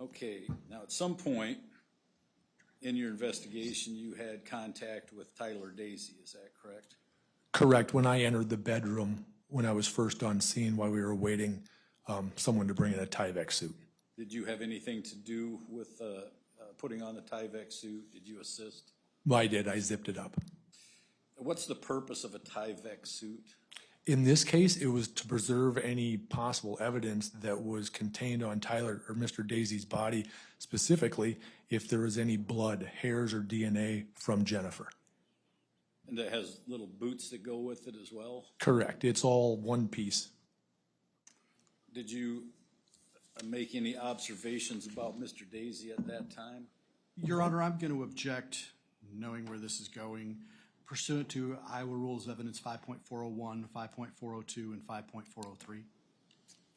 Okay, now at some point in your investigation, you had contact with Tyler Dazey, is that correct? Correct. When I entered the bedroom, when I was first on scene while we were waiting someone to bring in a Tyvek suit. Did you have anything to do with putting on the Tyvek suit? Did you assist? Well, I did. I zipped it up. What's the purpose of a Tyvek suit? In this case, it was to preserve any possible evidence that was contained on Tyler or Mr. Dazey's body, specifically if there was any blood, hairs, or DNA from Jennifer. And that has little boots that go with it as well? Correct. It's all one piece. Did you make any observations about Mr. Dazey at that time? Your Honor, I'm going to object, knowing where this is going, pursuant to Iowa Rules of Evidence 5.401, 5.402, and 5.403.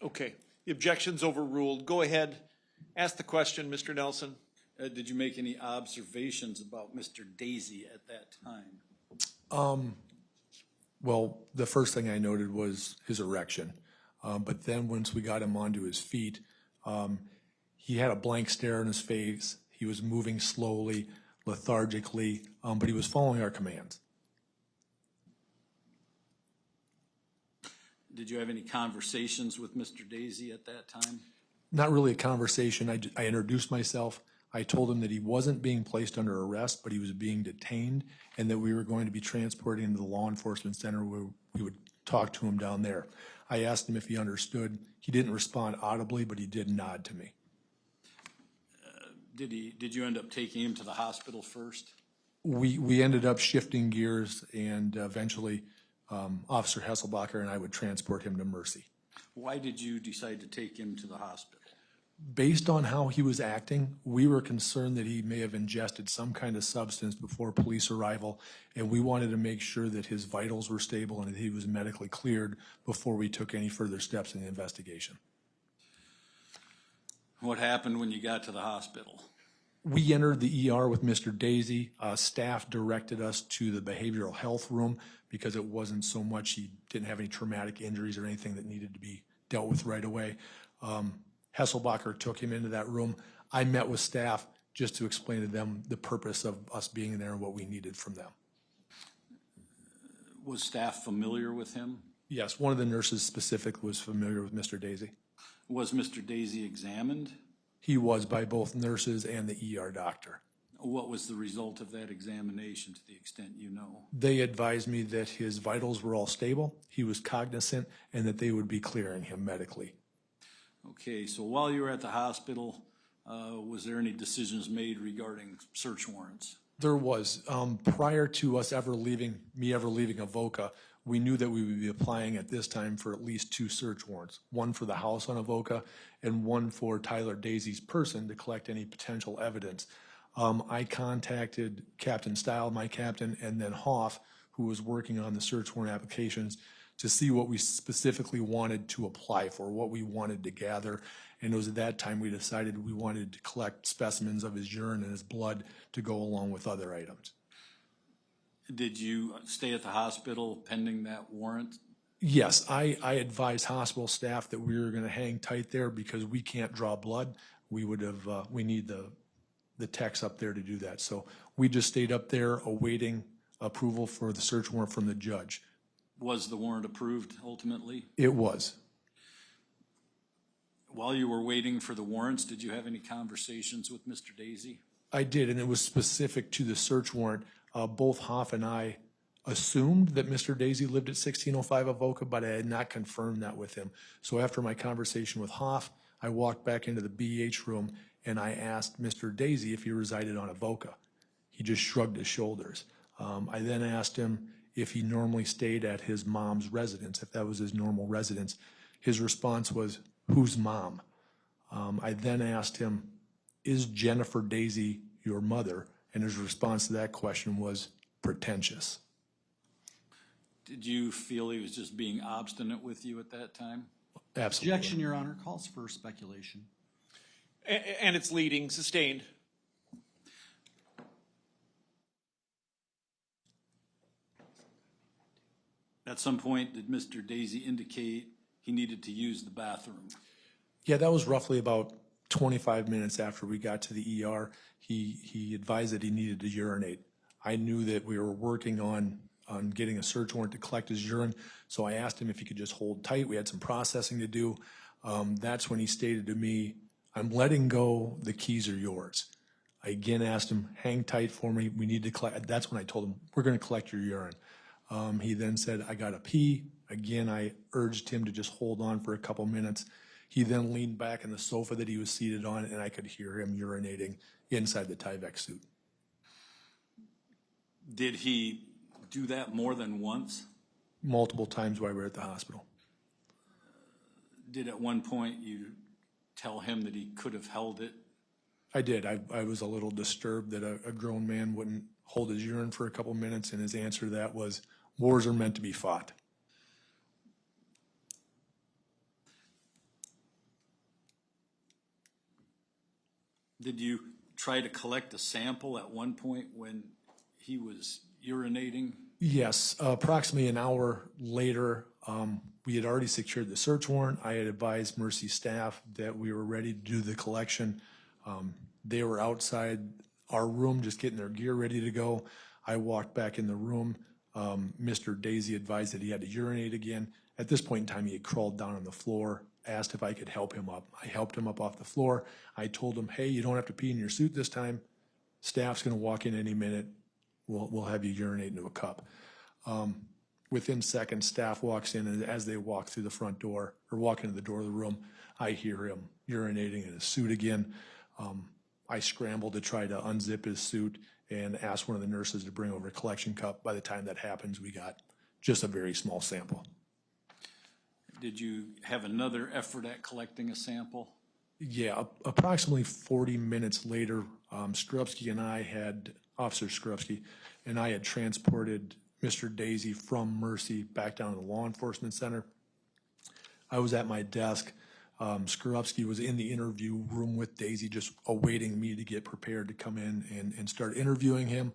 Okay, the objection's overruled. Go ahead, ask the question, Mr. Nelson. Did you make any observations about Mr. Dazey at that time? Well, the first thing I noted was his erection. But then once we got him onto his feet, he had a blank stare on his face. He was moving slowly, lethargically, but he was following our commands. Did you have any conversations with Mr. Dazey at that time? Not really a conversation. I introduced myself. I told him that he wasn't being placed under arrest, but he was being detained, and that we were going to be transporting him to the law enforcement center where we would talk to him down there. I asked him if he understood. He didn't respond audibly, but he did nod to me. Did you end up taking him to the hospital first? We ended up shifting gears, and eventually Officer Hesselbacher and I would transport him to Mercy. Why did you decide to take him to the hospital? Based on how he was acting, we were concerned that he may have ingested some kind of substance before police arrival, and we wanted to make sure that his vitals were stable and that he was medically cleared before we took any further steps in the investigation. What happened when you got to the hospital? We entered the ER with Mr. Dazey. Staff directed us to the behavioral health room because it wasn't so much he didn't have any traumatic injuries or anything that needed to be dealt with right away. Hesselbacher took him into that room. I met with staff just to explain to them the purpose of us being there and what we needed from them. Was staff familiar with him? Yes, one of the nurses specifically was familiar with Mr. Dazey. Was Mr. Dazey examined? He was by both nurses and the ER doctor. What was the result of that examination to the extent you know? They advised me that his vitals were all stable, he was cognizant, and that they would be clearing him medically. Okay, so while you were at the hospital, was there any decisions made regarding search warrants? There was. Prior to us ever leaving Avoca, we knew that we would be applying at this time for at least 2 search warrants, one for the house on Avoca and one for Tyler Dazey's person to collect any potential evidence. I contacted Captain Stile, my captain, and then Hoff, who was working on the search warrant applications, to see what we specifically wanted to apply for, what we wanted to gather. And it was at that time we decided we wanted to collect specimens of his urine and his blood to go along with other items. Did you stay at the hospital pending that warrant? Yes, I advised hospital staff that we were going to hang tight there because we can't draw blood. We need the techs up there to do that. So we just stayed up there awaiting approval for the search warrant from the judge. Was the warrant approved ultimately? It was. While you were waiting for the warrants, did you have any conversations with Mr. Dazey? I did, and it was specific to the search warrant. Both Hoff and I assumed that Mr. Dazey lived at 1605 Avoca, but I had not confirmed that with him. So after my conversation with Hoff, I walked back into the BH room and I asked Mr. Dazey if he resided on Avoca. He just shrugged his shoulders. I then asked him if he normally stayed at his mom's residence, if that was his normal residence. His response was, "Whose mom?" I then asked him, "Is Jennifer Dazey your mother?" And his response to that question was pretentious. Did you feel he was just being obstinate with you at that time? Absolutely. Objection, Your Honor, calls for speculation. And it's leading, sustained. At some point, did Mr. Dazey indicate he needed to use the bathroom? Yeah, that was roughly about 25 minutes after we got to the ER, he advised that he needed to urinate. I knew that we were working on getting a search warrant to collect his urine, so I asked him if he could just hold tight. We had some processing to do. That's when he stated to me, "I'm letting go, the keys are yours." I again asked him, "Hang tight for me, we need to collect." That's when I told him, "We're gonna collect your urine." He then said, "I gotta pee." Again, I urged him to just hold on for a couple minutes. He then leaned back in the sofa that he was seated on, and I could hear him urinating inside the Tyvek suit. Did he do that more than once? Multiple times while we were at the hospital. Did at one point you tell him that he could have held it? I did. I was a little disturbed that a grown man wouldn't hold his urine for a couple minutes, and his answer to that was, "Wars are meant to be fought." Did you try to collect a sample at one point when he was urinating? Yes, approximately an hour later, we had already secured the search warrant. I had advised Mercy staff that we were ready to do the collection. They were outside our room just getting their gear ready to go. I walked back in the room. Mr. Dazey advised that he had to urinate again. At this point in time, he had crawled down on the floor, asked if I could help him up. I helped him up off the floor. I told him, "Hey, you don't have to pee in your suit this time. Staff's gonna walk in any minute. We'll have you urinate into a cup." Within seconds, staff walks in, and as they walk through the front door, or walk into the door of the room, I hear him urinating in his suit again. I scrambled to try to unzip his suit and asked one of the nurses to bring over a collection cup. By the time that happens, we got just a very small sample. Did you have another effort at collecting a sample? Yeah, approximately 40 minutes later, Skrupski and I had, Officer Skrupski and I had transported Mr. Dazey from Mercy back down to the law enforcement center. I was at my desk. Skrupski was in the interview room with Dazey, just awaiting me to get prepared to come in and start interviewing him.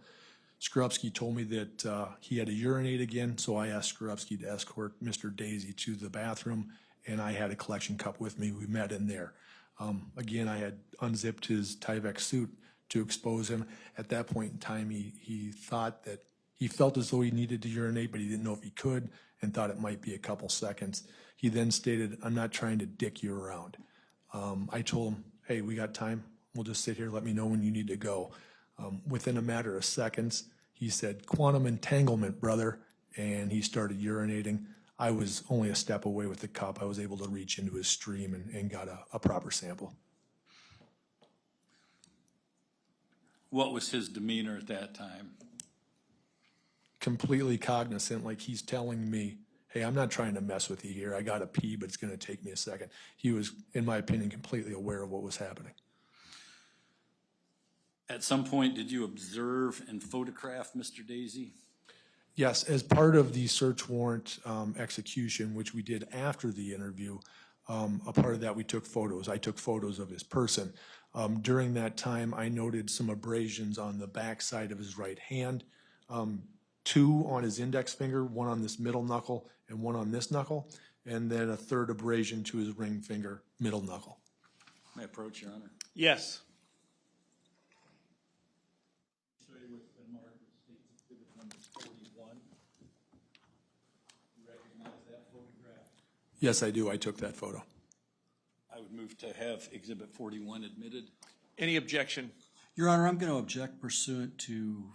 Skrupski told me that he had to urinate again, so I asked Skrupski to escort Mr. Dazey to the bathroom, and I had a collection cup with me. We met in there. Again, I had unzipped his Tyvek suit to expose him. At that point in time, he thought that he felt as though he needed to urinate, but he didn't know if he could and thought it might be a couple seconds. He then stated, "I'm not trying to dick you around." I told him, "Hey, we got time. We'll just sit here. Let me know when you need to go." Within a matter of seconds, he said, "Quantum entanglement, brother," and he started urinating. I was only a step away with the cup. I was able to reach into his stream and got a proper sample. What was his demeanor at that time? Completely cognizant, like he's telling me, "Hey, I'm not trying to mess with you here. I got to pee, but it's going to take me a second." He was, in my opinion, completely aware of what was happening. At some point, did you observe and photograph Mr. Dazey? Yes, as part of the search warrant execution, which we did after the interview, a part of that we took photos. I took photos of his person. During that time, I noted some abrasions on the back side of his right hand, 2 on his index finger, 1 on this middle knuckle and 1 on this knuckle, and then a 3rd abrasion to his ring finger, middle knuckle. May I approach, Your Honor? Yes. Show you what's been marked with State's Exhibit number 41. You recognize that photograph? Yes, I do. I took that photo. I would move to have Exhibit 41 admitted. Any objection? Your Honor, I'm going to object pursuant to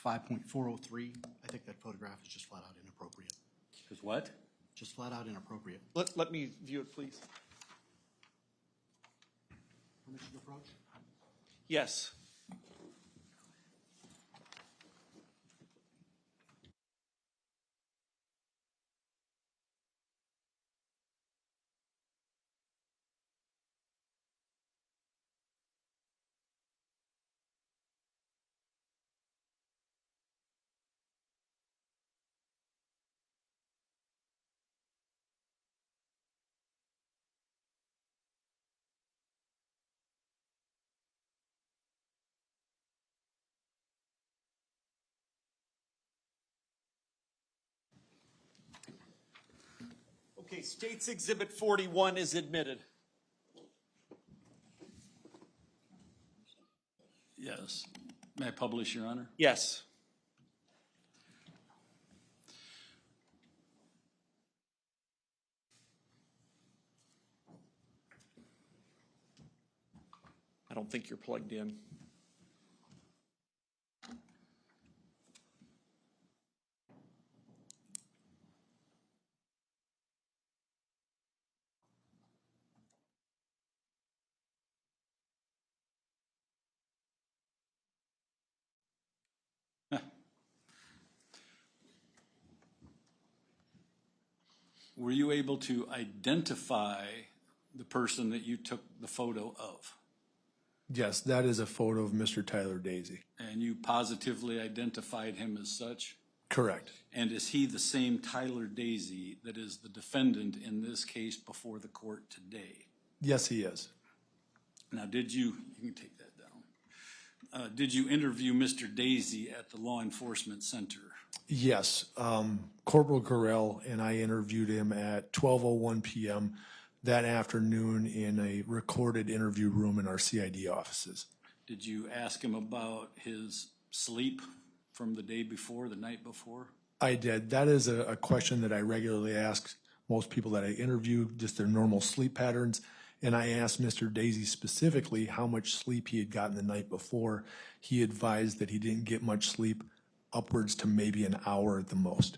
5.403. I think that photograph is just flat out inappropriate. Is what? Just flat out inappropriate. Let me view it, please. Permission to approach? Yes. Okay, State's Exhibit 41 is admitted. Yes. May I publish, Your Honor? Yes. I don't think you're plugged in. Were you able to identify the person that you took the photo of? Yes, that is a photo of Mr. Tyler Dazey. And you positively identified him as such? Correct. And is he the same Tyler Dazey that is the defendant in this case before the court today? Yes, he is. Now, you can take that down. Did you interview Mr. Dazey at the Law Enforcement Center? Yes. Corporal Carell and I interviewed him at 12:01 p.m. that afternoon in a recorded interview room in our CID offices. Did you ask him about his sleep from the day before, the night before? I did. That is a question that I regularly ask most people that I interview, just their normal sleep patterns. And I asked Mr. Dazey specifically how much sleep he had gotten the night before. He advised that he didn't get much sleep, upwards to maybe an hour at the most.